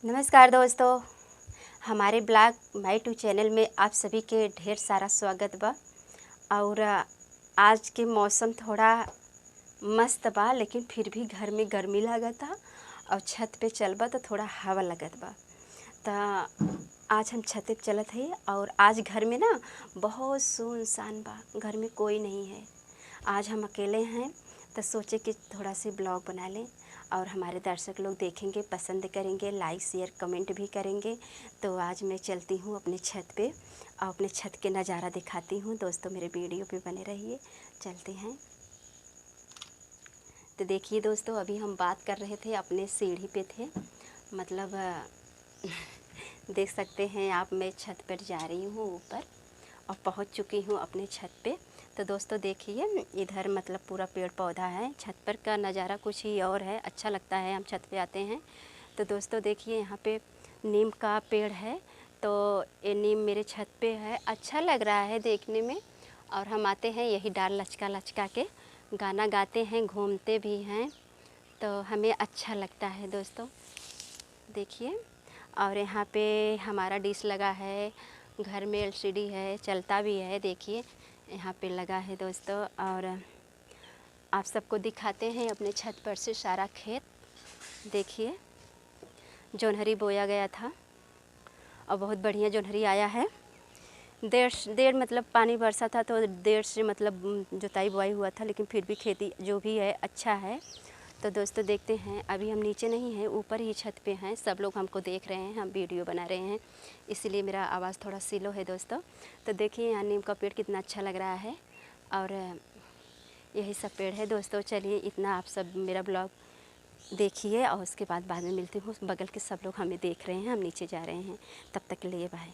नमस्कार दोस्तों, हमारे ब्लॉग माई टू चैनल में आप सभी के ढेर सारा स्वागत बा। और आज के मौसम थोड़ा मस्त बा, लेकिन फिर भी घर में गर्मी लागता और छत पे चलबा तो थोड़ा हवा लगत बा। तो आज हम छत पे चलत हई और आज घर में ना बहुत सुनसान बा, घर में कोई नहीं है। आज हम अकेले हैं तो सोचे कि थोड़ा सी ब्लॉग बना लें और हमारे दर्शक लोग देखेंगे, पसंद करेंगे, लाइक शेयर कमेंट भी करेंगे। तो आज मैं चलती हूँ अपने छत पे और अपने छत के नज़ारा दिखाती हूँ। दोस्तों मेरे वीडियो पे बने रहिए, चलते हैं। तो देखिए दोस्तों, अभी हम बात कर रहे थे, अपने सीढ़ी पे थे, मतलब देख सकते हैं आप, मैं छत पर जा रही हूँ ऊपर और पहुँच चुकी हूँ अपने छत पे। तो दोस्तों देखिए, इधर मतलब पूरा पेड़ पौधा है, छत पर का नज़ारा कुछ ही और है, अच्छा लगता है हम छत पे आते हैं। तो दोस्तों देखिए, यहाँ पे नीम का पेड़ है, तो ये नीम मेरे छत पे है, अच्छा लग रहा है देखने में। और हम आते हैं यही डाल लचका लचका के गाना गाते हैं, घूमते भी हैं, तो हमें अच्छा लगता है दोस्तों। देखिए, और यहाँ पे हमारा डिश लगा है, घर में एलसीडी है, चलता भी है। देखिए यहाँ पे लगा है दोस्तों, और आप सबको दिखाते हैं अपने छत पर से सारा खेत। देखिए, जोन्हरी बोया गया था और बहुत बढ़िया जोन्हरी आया है। देर मतलब पानी बरसा था तो देर से मतलब जुताई बुआई हुआ था, लेकिन फिर भी खेती जो भी है अच्छा है। तो दोस्तों देखते हैं, अभी हम नीचे नहीं हैं, ऊपर ही छत पे हैं, सब लोग हमको देख रहे हैं, हम वीडियो बना रहे हैं, इसलिए मेरा आवाज़ थोड़ा स्लो है दोस्तों। तो देखिए यहाँ नीम का पेड़ कितना अच्छा लग रहा है और यही सब पेड़ है दोस्तों। चलिए, इतना आप सब मेरा ब्लॉग देखिए और उसके बाद में मिलती हूँ। बगल के सब लोग हमें देख रहे हैं, हम नीचे जा रहे हैं, तब तक के लिए बाय।